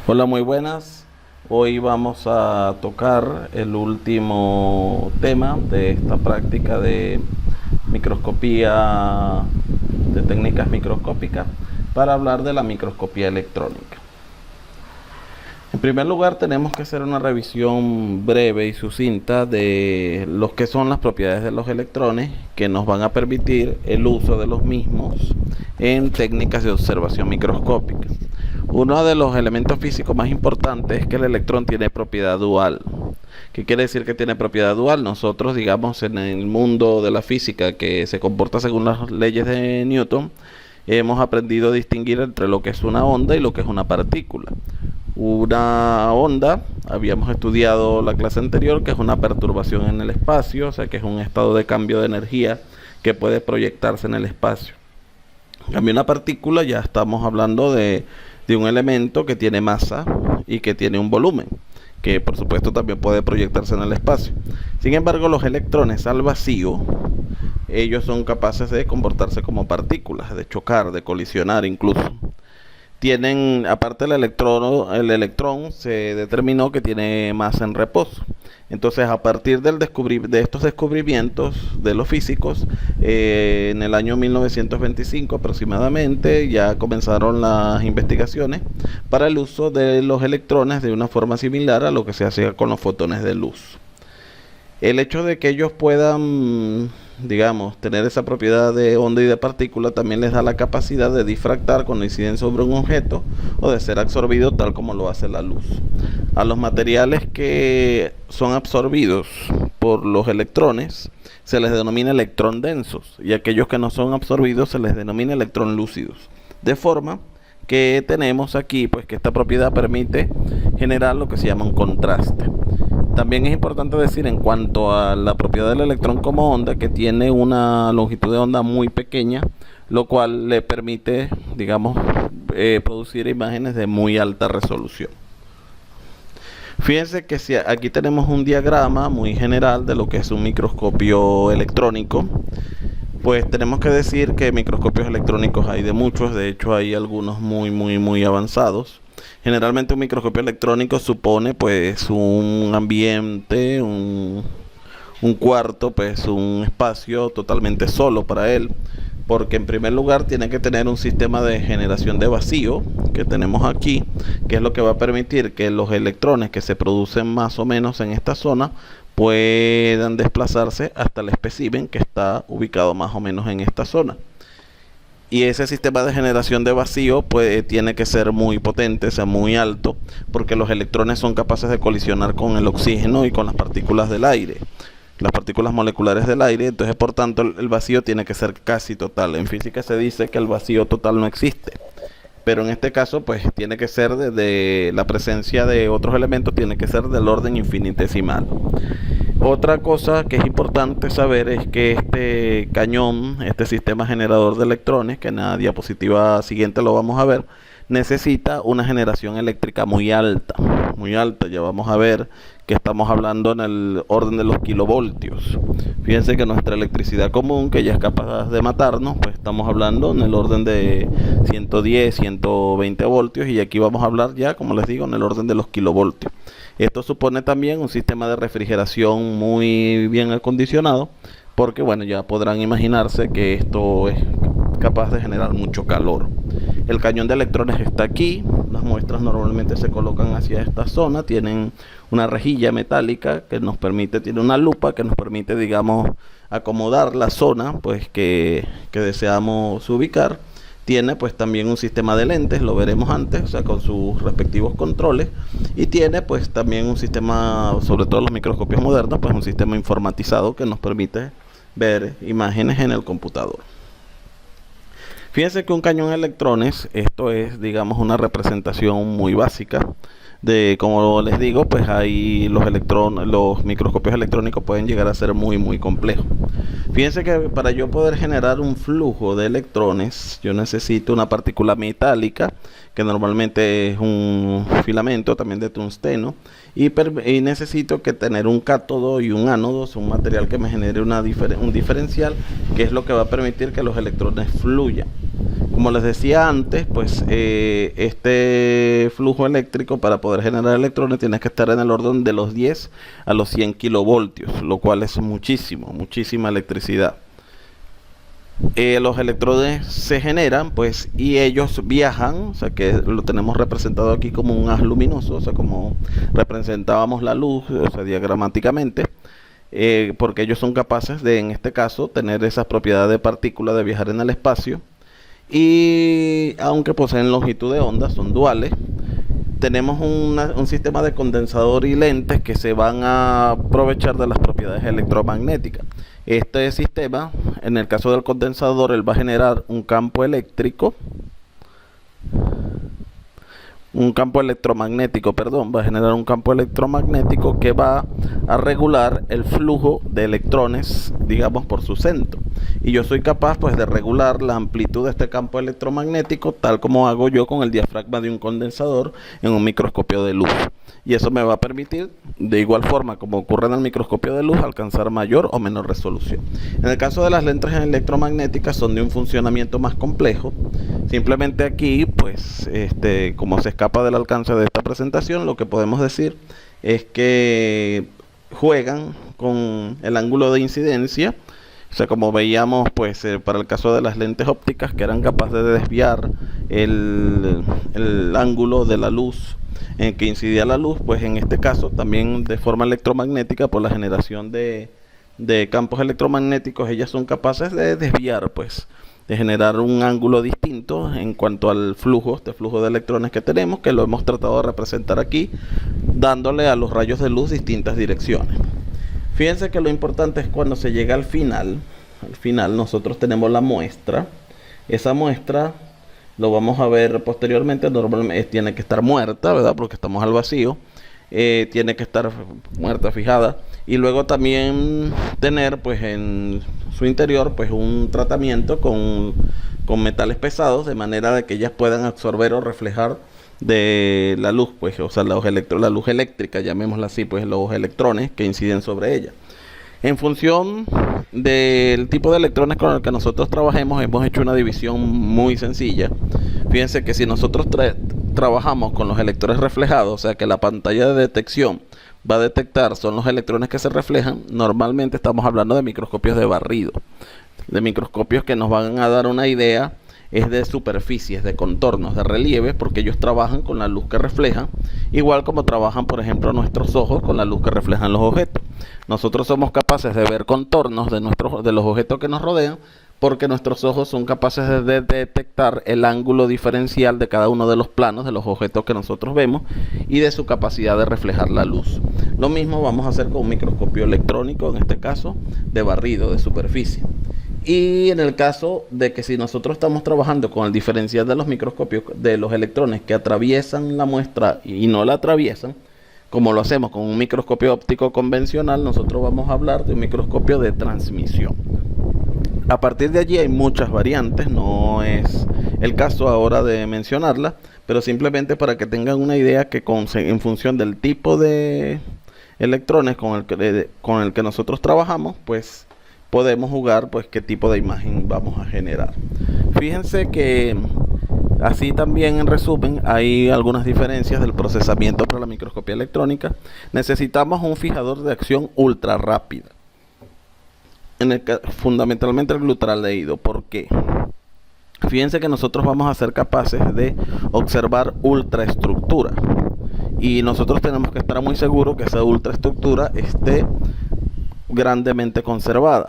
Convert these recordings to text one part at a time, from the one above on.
Hola, muy buenas. Hoy vamos a tocar el último tema de esta práctica de microscopía, de técnicas microscópicas, para hablar de la microscopía electrónica. En primer lugar, tenemos que hacer una revisión breve y sucinta de lo que son las propiedades de los electrones que nos van a permitir el uso de los mismos en técnicas de observación microscópica. Uno de los elementos físicos más importantes es que el electrón tiene propiedad dual. ¿Qué quiere decir que tiene propiedad dual? Nosotros, digamos, en el mundo de la física que se comporta según las leyes de Newton, hemos aprendido a distinguir entre lo que es una onda y lo que es una partícula. Una onda, habíamos estudiado la clase anterior, que es una perturbación en el espacio, o sea que es un estado de cambio de energía que puede proyectarse en el espacio. En cambio, una partícula, ya estamos hablando de un elemento que tiene masa y que tiene un volumen, que por supuesto también puede proyectarse en el espacio. Sin embargo, los electrones al vacío, ellos son capaces de comportarse como partículas, de chocar, de colisionar incluso. Tienen, aparte el electrón se determinó que tiene masa en reposo. Entonces, a partir de estos descubrimientos de los físicos, en el año 1925 aproximadamente, ya comenzaron las investigaciones para el uso de los electrones de una forma similar a lo que se hacía con los fotones de luz. El hecho de que ellos puedan, digamos, tener esa propiedad de onda y de partícula también les da la capacidad de difractar cuando inciden sobre un objeto o de ser absorbido tal como lo hace la luz. A los materiales que son absorbidos por los electrones se les denomina electrón densos, y aquellos que no son absorbidos se les denomina electrón lúcidos. De forma que tenemos aquí pues que esta propiedad permite generar lo que se llama un contraste. También es importante decir en cuanto a la propiedad del electrón como onda, que tiene una longitud de onda muy pequeña, lo cual le permite, digamos, producir imágenes de muy alta resolución. Fíjense que si aquí tenemos un diagrama muy general de lo que es un microscopio electrónico, pues tenemos que decir que microscopios electrónicos hay de muchos, de hecho hay algunos muy avanzados. Generalmente un microscopio electrónico supone pues un ambiente, un cuarto, pues un espacio totalmente solo para él, porque en primer lugar tiene que tener un sistema de generación de vacío que tenemos aquí, que es lo que va a permitir que los electrones que se producen más o menos en esta zona puedan desplazarse hasta el espécimen que está ubicado más o menos en esta zona. Y ese sistema de generación de vacío pues tiene que ser muy potente, sea muy alto, porque los electrones son capaces de colisionar con el oxígeno y con las partículas del aire, las partículas moleculares del aire. Entonces, por tanto, el vacío tiene que ser casi total. En física se dice que el vacío total no existe, pero en este caso pues tiene que ser de la presencia de otros elementos, tiene que ser del orden infinitesimal. Otra cosa que es importante saber es que este cañón, este sistema generador de electrones, que en la diapositiva siguiente lo vamos a ver, necesita una generación eléctrica muy alta, ya vamos a ver que estamos hablando en el orden de los kilovoltios. Fíjense que nuestra electricidad común, que ya es capaz de matarnos, pues estamos hablando en el orden de 110, 120 voltios, y aquí vamos a hablar ya, como les digo, en el orden de los kilovoltios. Esto supone también un sistema de refrigeración muy bien acondicionado, porque bueno, ya podrán imaginarse que esto es capaz de generar mucho calor. El cañón de electrones está aquí. Las muestras normalmente se colocan hacia esta zona, tienen una rejilla metálica que nos permite, tiene una lupa que nos permite, digamos, acomodar la zona pues que deseamos ubicar. Tiene pues también un sistema de lentes, lo veremos antes, o sea, con sus respectivos controles, y tiene pues también un sistema, sobre todo los microscopios modernos, pues un sistema informatizado que nos permite ver imágenes en el computador. Fíjense que un cañón de electrones, esto es, digamos, una representación muy básica de, como les digo, pues ahí los microscopios electrónicos pueden llegar a ser muy complejos. Fíjense que para yo poder generar un flujo de electrones, yo necesito una partícula metálica, que normalmente es un filamento también de tungsteno, y necesito que tener un cátodo y un ánodo, es un material que me genere un diferencial, que es lo que va a permitir que los electrones fluyan. Como les decía antes, pues este flujo eléctrico para poder generar electrones tiene que estar en el orden de los 10 a los 100 kilovoltios, lo cual es muchísima electricidad. Los electrones se generan, pues, y ellos viajan, o sea que lo tenemos representado aquí como un haz luminoso, o sea, como representábamos la luz, o sea, diagramáticamente. Porque ellos son capaces de, en este caso, tener esas propiedades de partícula, de viajar en el espacio. Y aunque poseen longitud de onda, son duales. Tenemos un sistema de condensador y lentes que se van a aprovechar de las propiedades electromagnéticas. Este sistema, en el caso del condensador, él va a generar un campo eléctrico, va a generar un campo electromagnético que va a regular el flujo de electrones, digamos, por su centro. Y yo soy capaz, pues, de regular la amplitud de este campo electromagnético, tal como hago yo con el diafragma de un condensador en un microscopio de luz. Y eso me va a permitir, de igual forma como ocurre en el microscopio de luz, alcanzar mayor o menor resolución. En el caso de las lentes electromagnéticas, son de un funcionamiento más complejo. Simplemente aquí, pues, como se escapa del alcance de esta presentación, lo que podemos decir es que juegan con el ángulo de incidencia. O sea, como veíamos, pues, para el caso de las lentes ópticas, que eran capaces de desviar el ángulo de la luz en que incidía la luz, pues en este caso también de forma electromagnética, por la generación de campos electromagnéticos, ellas son capaces de desviar, pues, de generar un ángulo distinto en cuanto al flujo, este flujo de electrones que tenemos, que lo hemos tratado de representar aquí, dándole a los rayos de luz distintas direcciones. Fíjense que lo importante es cuando se llega al final nosotros tenemos la muestra. Esa muestra, lo vamos a ver posteriormente, normalmente tiene que estar muerta, ¿verdad? Porque estamos al vacío. Tiene que estar muerta, fijada. Y luego también tener, pues, en su interior, pues, un tratamiento con metales pesados, de manera de que ellas puedan absorber o reflejar de la luz, pues, o sea, la luz eléctrica, llamémosla así, pues, los electrones que inciden sobre ella. En función del tipo de electrones con el que nosotros trabajemos, hemos hecho una división muy sencilla. Fíjense que si nosotros trabajamos con los electrones reflejados, o sea que la pantalla de detección va a detectar son los electrones que se reflejan, normalmente estamos hablando de microscopios de barrido, de microscopios que nos van a dar una idea es de superficies, de contornos, de relieve, porque ellos trabajan con la luz que reflejan, igual como trabajan, por ejemplo, nuestros ojos con la luz que reflejan los objetos. Nosotros somos capaces de ver contornos de los objetos que nos rodean, porque nuestros ojos son capaces de detectar el ángulo diferencial de cada uno de los planos de los objetos que nosotros vemos y de su capacidad de reflejar la luz. Lo mismo vamos a hacer con un microscopio electrónico, en este caso de barrido, de superficie. Y en el caso de que si nosotros estamos trabajando con el diferencial de los microscopios de los electrones que atraviesan la muestra y no la atraviesan, como lo hacemos con un microscopio óptico convencional, nosotros vamos a hablar de un microscopio de transmisión. A partir de allí hay muchas variantes, no es el caso ahora de mencionarla, pero simplemente para que tengan una idea que en función del tipo de electrones con el que nosotros trabajamos, pues podemos jugar, pues, qué tipo de imagen vamos a generar. Fíjense que así también, en resumen, hay algunas diferencias del procesamiento para la microscopía electrónica. Necesitamos un fijador de acción ultra rápida, fundamentalmente el glutaldehído. ¿Por qué? Fíjense que nosotros vamos a ser capaces de observar ultraestructura, y nosotros tenemos que estar muy seguros que esa ultraestructura esté grandemente conservada.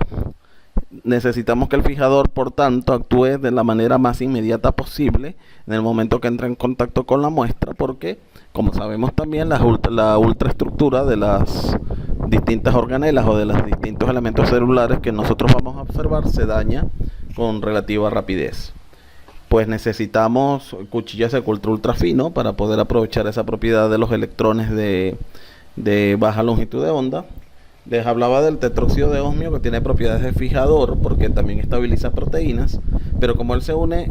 Necesitamos que el fijador, por tanto, actúe de la manera más inmediata posible en el momento que entra en contacto con la muestra, porque, como sabemos también, la ultraestructura de las distintas organelas o de los distintos elementos celulares que nosotros vamos a observar se daña con relativa rapidez. Pues necesitamos cuchillas de corte ultra fino para poder aprovechar esa propiedad de los electrones de baja longitud de onda. Les hablaba del tetróxido de osmio, que tiene propiedades de fijador porque también estabiliza proteínas, pero como él se une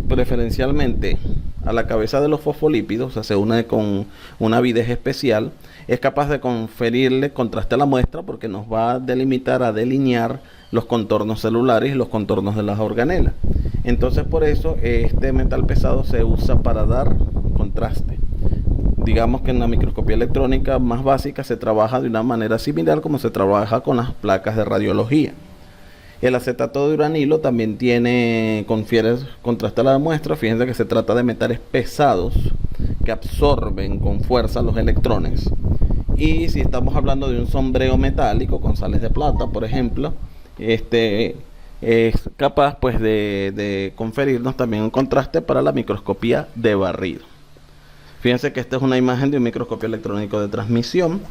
preferencialmente a la cabeza de los fosfolípidos, o sea, se une con una avidez especial, es capaz de conferirle contraste a la muestra porque nos va a delinear los contornos celulares y los contornos de las organelas. Entonces por eso este metal pesado se usa para dar contraste. Digamos que en la microscopía electrónica más básica se trabaja de una manera similar como se trabaja con las placas de radiología. El acetato de uranilo también confiere contraste a la muestra. Fíjense que se trata de metales pesados que absorben con fuerza los electrones. Y si estamos hablando de un sombreo metálico con sales de plata, por ejemplo, este es capaz pues de conferirnos también un contraste para la microscopía de barrido. Fíjense que esta es una imagen de un microscopio electrónico de transmisión.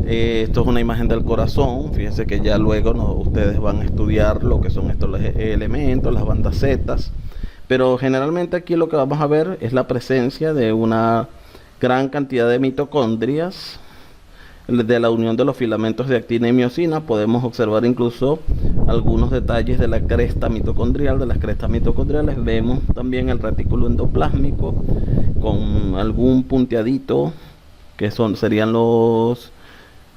Esto es una imagen del corazón. Fíjense que ya luego ustedes van a estudiar lo que son estos elementos, las bandas Z. Pero generalmente aquí lo que vamos a ver es la presencia de una gran cantidad de mitocondrias. De la unión de los filamentos de actina y miosina podemos observar incluso algunos detalles de la cresta mitocondrial. De las crestas mitocondriales vemos también el retículo endoplásmico con algún punteadito que serían los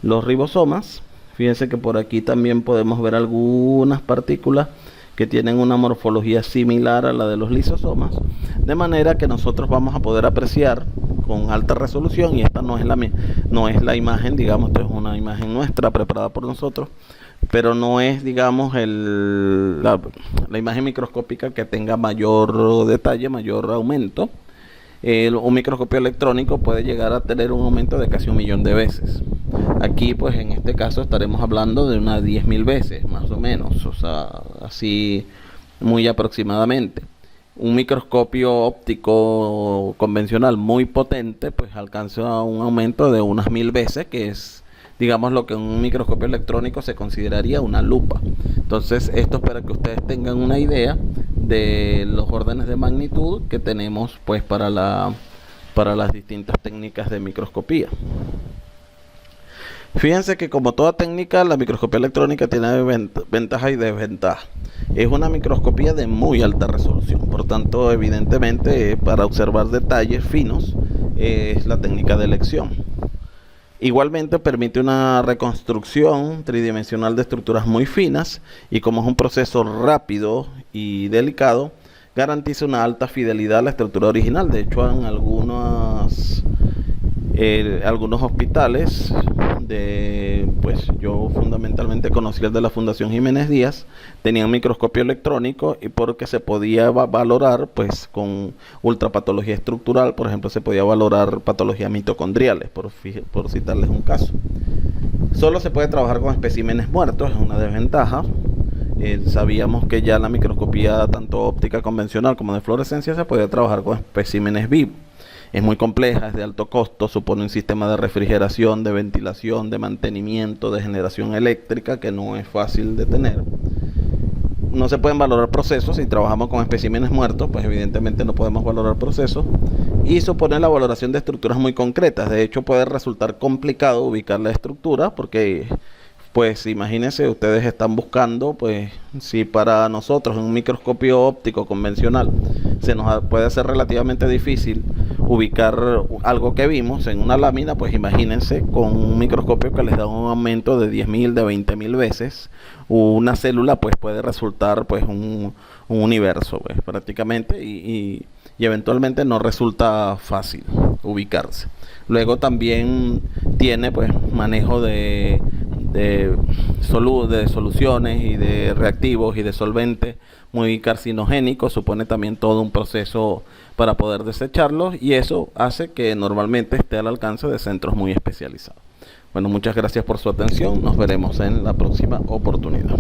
ribosomas. Fíjense que por aquí también podemos ver algunas partículas que tienen una morfología similar a la de los lisosomas, de manera que nosotros vamos a poder apreciar con alta resolución, y esta no es la imagen, digamos, esto es una imagen nuestra preparada por nosotros, pero no es, digamos, la imagen microscópica que tenga mayor detalle, mayor aumento. Un microscopio electrónico puede llegar a tener un aumento de casi 1.000.000 de veces. Aquí pues en este caso estaremos hablando de unas 10.000 veces más o menos, o sea, así muy aproximadamente. Un microscopio óptico convencional muy potente pues alcanza un aumento de unas 1.000 veces, que es, digamos, lo que en un microscopio electrónico se consideraría una lupa. Entonces esto es para que ustedes tengan una idea de los órdenes de magnitud que tenemos pues para las distintas técnicas de microscopía. Fíjense que como toda técnica, la microscopía electrónica tiene ventajas y desventajas. Es una microscopía de muy alta resolución, por tanto, evidentemente, para observar detalles finos es la técnica de elección. Igualmente permite una reconstrucción tridimensional de estructuras muy finas, y como es un proceso rápido y delicado, garantiza una alta fidelidad a la estructura original. De hecho, en algunos hospitales, pues yo fundamentalmente conocí el de la Fundación Jiménez Díaz, tenían microscopio electrónico, y porque se podía valorar pues con ultrapatología estructural, por ejemplo, se podía valorar patologías mitocondriales, por citarles un caso. Solo se puede trabajar con especímenes muertos, es una desventaja. Sabíamos que ya la microscopía tanto óptica convencional como de fluorescencia se puede trabajar con especímenes vivos. Es muy compleja, es de alto costo, supone un sistema de refrigeración, de ventilación, de mantenimiento, de generación eléctrica que no es fácil de tener. No se pueden valorar procesos. Si trabajamos con especímenes muertos, pues evidentemente no podemos valorar procesos, y supone la valoración de estructuras muy concretas. De hecho, puede resultar complicado ubicar la estructura porque, pues imagínense, ustedes están buscando, pues si para nosotros en un microscopio óptico convencional se nos puede hacer relativamente difícil ubicar algo que vimos en una lámina, pues imagínense con un microscopio que les da un aumento de 10.000, de 20.000 veces. Una célula pues puede resultar pues un universo pues, prácticamente, y eventualmente no resulta fácil ubicarse. Luego también tiene pues manejo de soluciones y de reactivos y de solventes muy carcinogénicos. Supone también todo un proceso para poder desecharlos, y eso hace que normalmente esté al alcance de centros muy especializados. Bueno, muchas gracias por su atención. Nos veremos en la próxima oportunidad.